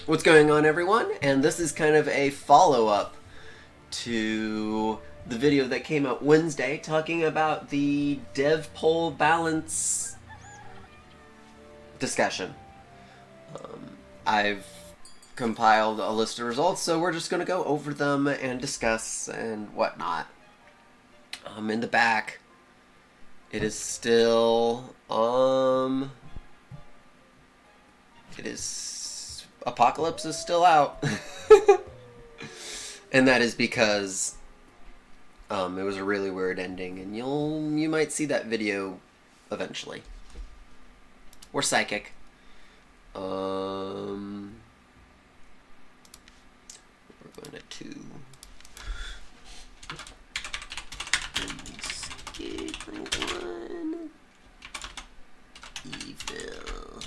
What's going on, everyone? And this is kind of a follow-up to the video that came out Wednesday talking about the dev poll balance discussion. I've compiled a list of results, so we're just going to go over them and discuss and whatnot. In the back, it is still, Apocalypse is still out. And that is because it was a really weird ending, and you might see that video eventually. Or Psychic. We're going to 2. Skid 1. Evil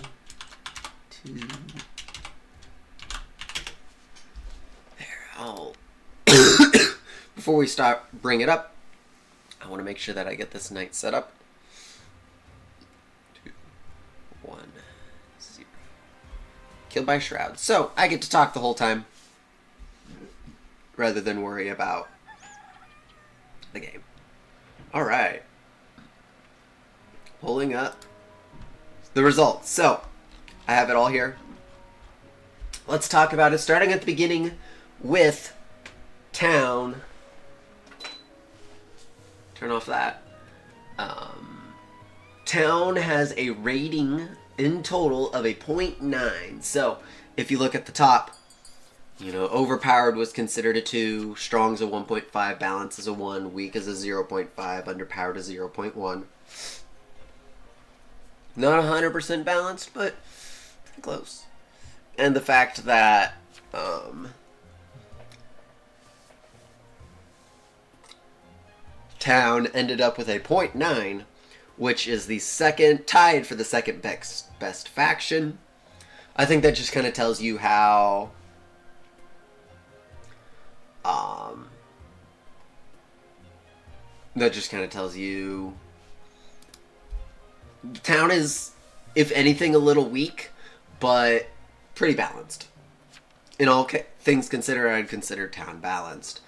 2. Before we bring it up, I want to make sure that I get this night set up. 2, 1, 0. Killed by Shroud. So, I get to talk the whole time, rather than worry about the game. Alright. Pulling up the results. So, I have it all here. Let's talk about it, starting at the beginning with Town. Turn off that. Town has a rating in total of a 0.9. So, if you look at the top, Overpowered was considered a 2, Strong's a 1.5, Balance is a 1, Weak is a 0.5, Underpowered is 0.1. Not 100% balanced, but close. And the fact that Town ended up with a 0.9, which is tied for the second best faction. I think that just kind of tells you how Town is, if anything, a little weak, but pretty balanced. In all things considered, I'd consider Town balanced.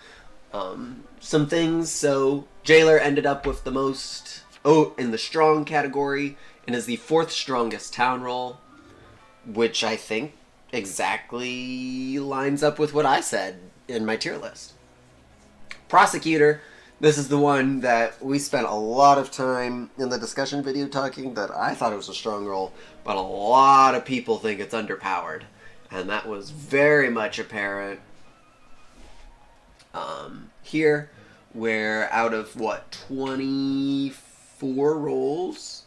Some things, so Jailer ended up with the most in the strong category and is the 4th strongest town role, which I think exactly lines up with what I said in my tier list. Prosecutor, this is the one that we spent a lot of time in the discussion video talking that I thought it was a strong role, but a lot of people think it's underpowered, and that was very much apparent here, where out of 24 roles,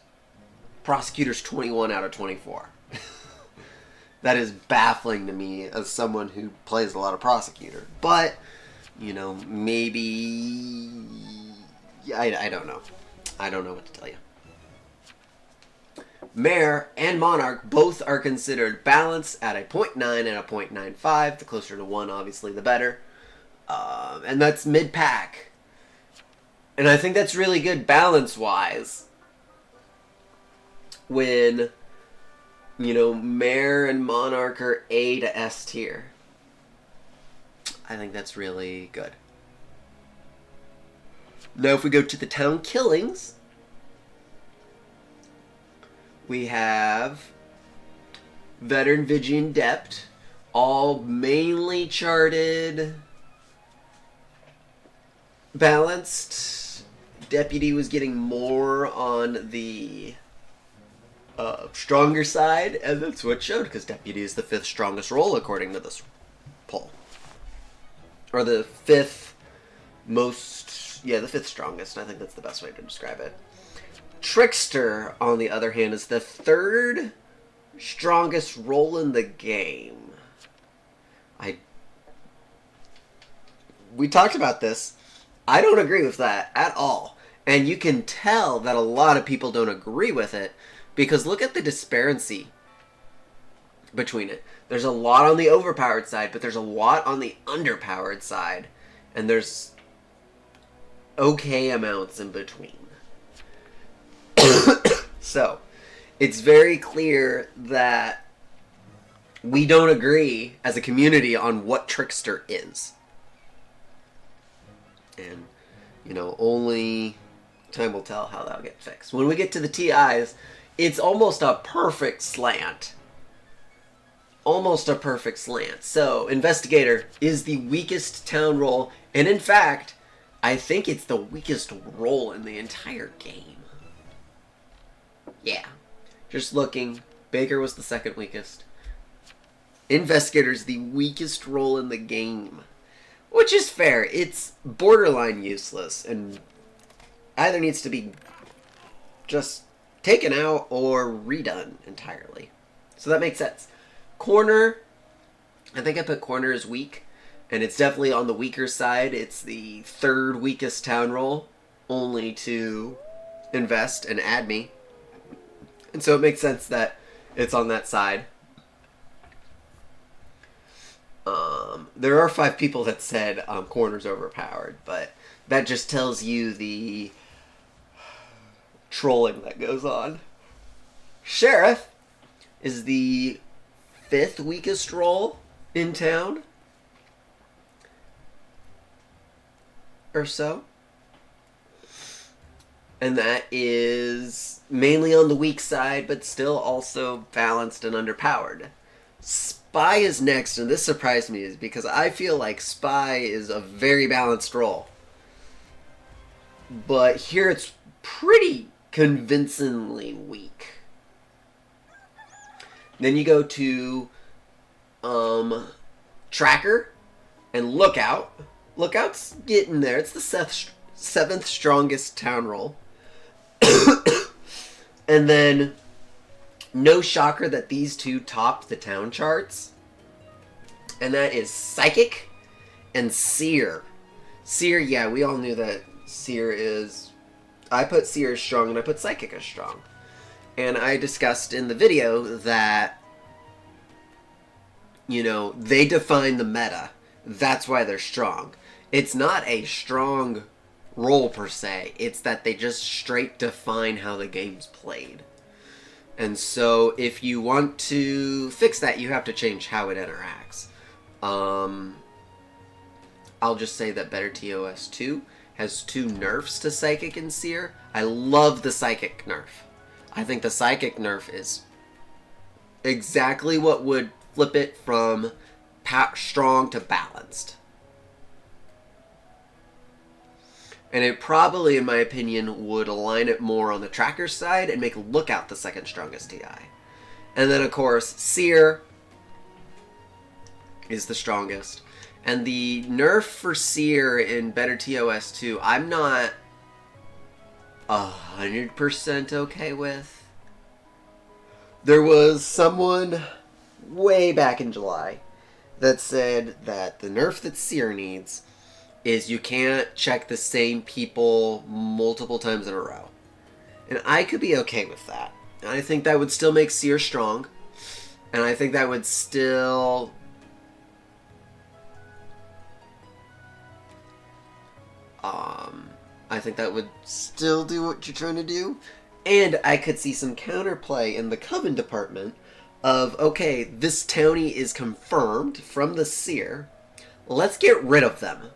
Prosecutor's 21 out of 24. That is baffling to me as someone who plays a lot of Prosecutor. But, maybe I don't know. I don't know what to tell you. Mayor and Monarch both are considered balanced at a 0.9 and a 0.95. The closer to 1, obviously, the better. And that's mid-pack. And I think that's really good balance-wise. When, Mayor and Monarch are A to S tier. I think that's really good. Now if we go to the town killings, we have Veteran, Vigian, Dept, all mainly charted balanced. Deputy was getting more on the stronger side, and that's what showed, because Deputy is the 5th strongest role according to this poll. Or the 5th most, the 5th strongest. I think that's the best way to describe it. Trickster, on the other hand, is the 3rd strongest role in the game. We talked about this. I don't agree with that at all. And you can tell that a lot of people don't agree with it, because look at the disparity between it. There's a lot on the overpowered side, but there's a lot on the underpowered side. And there's okay amounts in between. So, it's very clear that we don't agree as a community on what Trickster is. And, only time will tell how that'll get fixed. When we get to the TIs, it's almost a perfect slant. Almost a perfect slant. So, Investigator is the weakest town role, and in fact, I think it's the weakest role in the entire game. Yeah. Just looking, Baker was the second weakest. Investigator's the weakest role in the game. Which is fair. It's borderline useless and either needs to be just taken out or redone entirely. So that makes sense. Corner, I think I put Corner as weak, and it's definitely on the weaker side. It's the third weakest town role, only to Invest and Add Me. And so it makes sense that it's on that side. There are 5 people that said Corner's overpowered, but that just tells you the trolling that goes on. Sheriff is the 5th weakest role in town, or so. And that is mainly on the weak side, but still also balanced and underpowered. Spy is next, and this surprised me because I feel like Spy is a very balanced role. But here it's pretty convincingly weak. Then you go to Tracker and Lookout. Lookout's getting there. It's the 7th strongest town role. And then, no shocker that these two top the town charts. And that is Psychic and Seer. Seer, yeah, we all knew that Seer is... I put Seer as strong and I put Psychic as strong. And I discussed in the video that, they define the meta. That's why they're strong. It's not a strong role per se. It's that they just straight define how the game's played. And so if you want to fix that, you have to change how it interacts. I'll just say that Better TOS 2 has 2 nerfs to Psychic and Seer. I love the Psychic nerf. I think the Psychic nerf is exactly what would flip it from strong to balanced. And it probably, in my opinion, would align it more on the Tracker side and make Lookout the 2nd strongest TI. And then, of course, Seer is the strongest. And the nerf for Seer in Better TOS 2, I'm not 100% okay with. There was someone way back in July that said that the nerf that Seer needs is you can't check the same people multiple times in a row. And I could be okay with that. And I think that would still make Seer strong. And I think that would still... I think that would still do what you're trying to do. And I could see some counterplay in the Coven department of, okay, this townie is confirmed from the Seer. Let's get rid of them.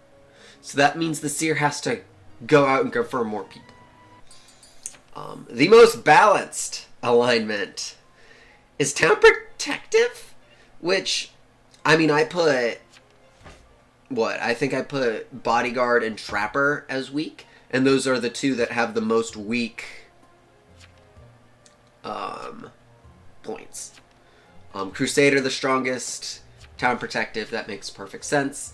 So that means the Seer has to go out and confirm more people. The most balanced alignment is Town Protective, which, I put... I think I put Bodyguard and Trapper as weak, and those are the 2 that have the most weak points. Crusader the strongest, Town Protective, that makes perfect sense.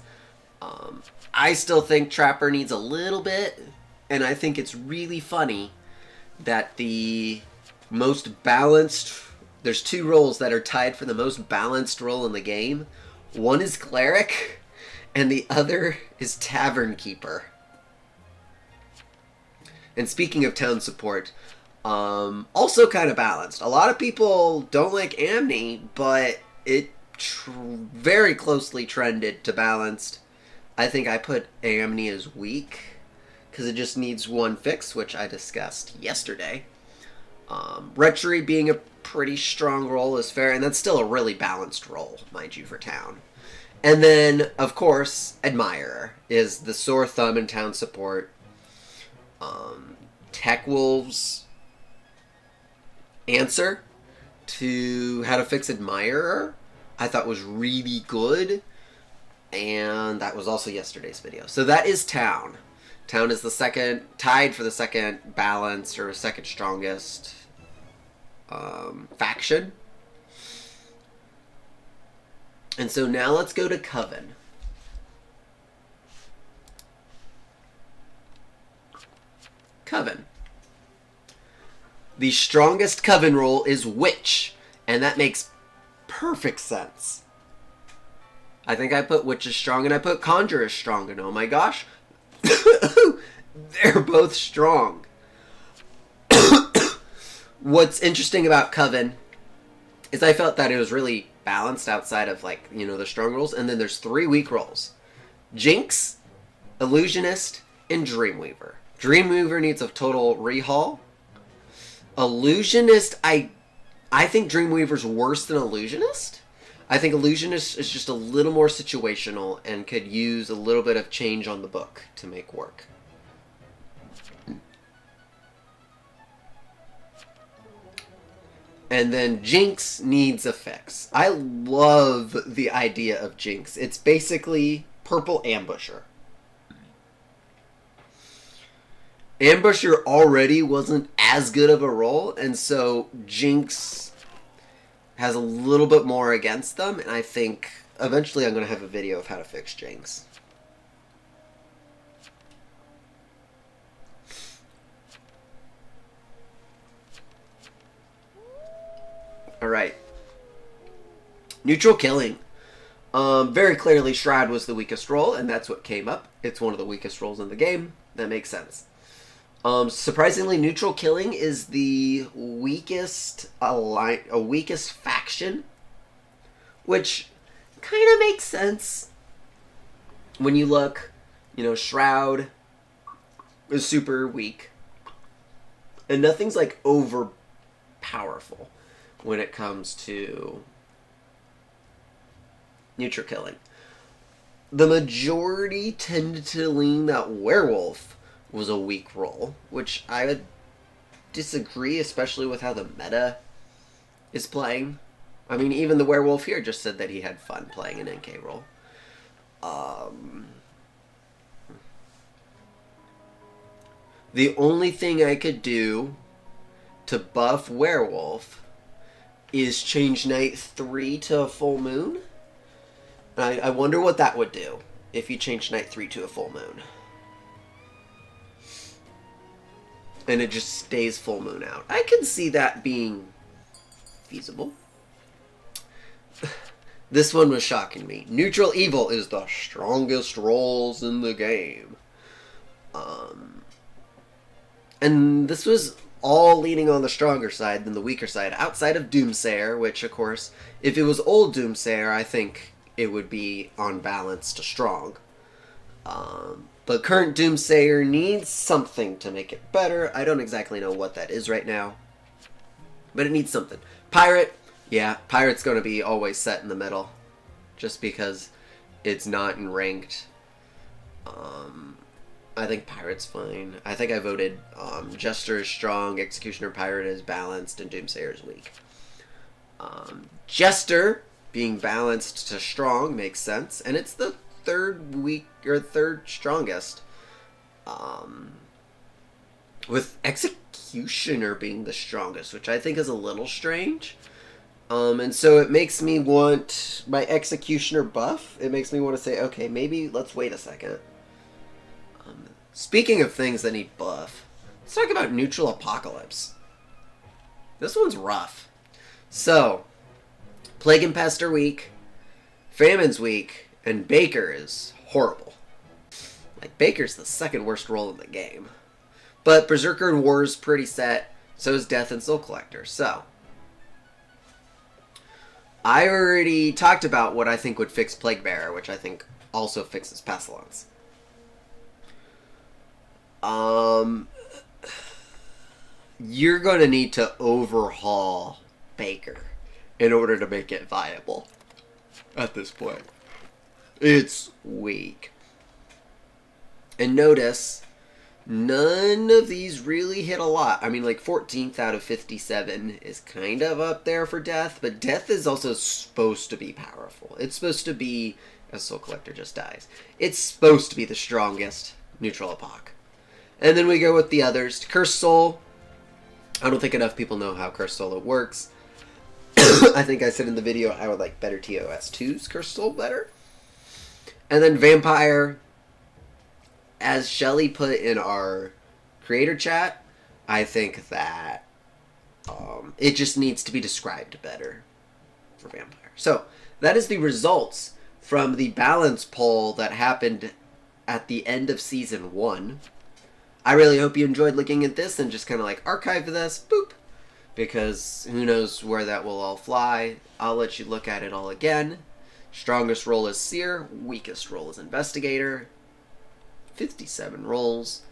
I still think Trapper needs a little bit, and I think it's really funny that the most balanced... There's 2 roles that are tied for the most balanced role in the game. One is Cleric, and the other is Tavern Keeper. And speaking of town support, also kind of balanced. A lot of people don't like Amni, but it very closely trended to balanced. I think I put Amni as weak, because it just needs one fix, which I discussed yesterday. Retchery being a pretty strong roll is fair, and that's still a really balanced roll, mind you, for town. And then, of course, Admirer is the sore thumb in town support. Tech Wolves' answer to how to fix Admirer I thought was really good, and that was also yesterday's video. So that is Town. Town is the second, tied for the second balanced or second strongest faction. And so now let's go to Coven. Coven. The strongest Coven roll is Witch, and that makes perfect sense. I think I put Witch as strong, and I put Conjure as strong, and oh my gosh, they're both strong. What's interesting about Coven is I felt that it was really balanced outside of, like, you know, the strong rolls, and then there's 3 weak rolls. Jinx, Illusionist, and Dreamweaver. Dreamweaver needs a total rehaul. Illusionist, I think Dreamweaver's worse than Illusionist. I think Illusionist is just a little more situational and could use a little bit of change on the book to make work. And then Jinx needs a fix. I love the idea of Jinx. It's basically Purple Ambusher. Ambusher already wasn't as good of a role, and so Jinx has a little bit more against them, and I think eventually I'm going to have a video of how to fix Jinx. Alright. Neutral Killing. Very clearly Shroud was the weakest role, and that's what came up. It's one of the weakest roles in the game. That makes sense. Surprisingly, Neutral Killing is the weakest weakest faction, which kind of makes sense when you look. You know, Shroud is super weak, and nothing's like over powerful when it comes to Neutral Killing. The majority tended to lean that Werewolf was a weak role, which I would disagree, especially with how the meta is playing. I mean, even the Werewolf here just said that he had fun playing an NK role. The only thing I could do to buff Werewolf is change Night 3 to a full moon. I wonder what that would do if you change Night 3 to a full moon. And it just stays full moon out. I can see that being feasible. This one was shocking me. Neutral Evil is the strongest rolls in the game. And this was all leaning on the stronger side than the weaker side, outside of Doomsayer, which, of course, if it was old Doomsayer, I think it would be on balance to strong. But current Doomsayer needs something to make it better. I don't exactly know what that is right now, but it needs something. Pirate, yeah, Pirate's going to be always set in the middle, just because it's not in ranked. I think Pirate's fine. I think I voted Jester is strong, Executioner Pirate is balanced, and Doomsayer is weak. Jester being balanced to strong makes sense, and it's the third strongest, with Executioner being the strongest, which I think is a little strange. And so it makes me want my Executioner buff. It makes me want to say, okay, maybe let's wait a second. Speaking of things that need buff, let's talk about Neutral Apocalypse. This one's rough. So, Plague and Pest are weak, Famine's weak, and Baker is horrible. Like, Baker's the second worst role in the game. But Berserker and War is pretty set, so is Death and Soul Collector. So, I already talked about what I think would fix Plague Bearer, which I think also fixes Pestilence. you're going to need to overhaul Baker in order to make it viable at this point. It's weak. And notice, none of these really hit a lot. I mean, like 14th out of 57 is kind of up there for Death, but Death is also supposed to be powerful. It's supposed to be, a Soul Collector just dies. It's supposed to be the strongest neutral epoch. And then we go with the others. Cursed Soul. I don't think enough people know how Cursed Soul works. I think I said in the video I would like better TOS2's Cursed Soul better. And then Vampire, as Shelly put in our creator chat, I think that it just needs to be described better for Vampire. So, that is the results from the balance poll that happened at the end of Season 1. I really hope you enjoyed looking at this and just kind of like archive this, boop, because who knows where that will all fly. I'll let you look at it all again. Strongest role is Seer, weakest role is Investigator. 57 rolls.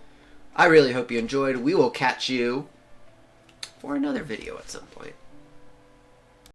I really hope you enjoyed. We will catch you for another video at some point.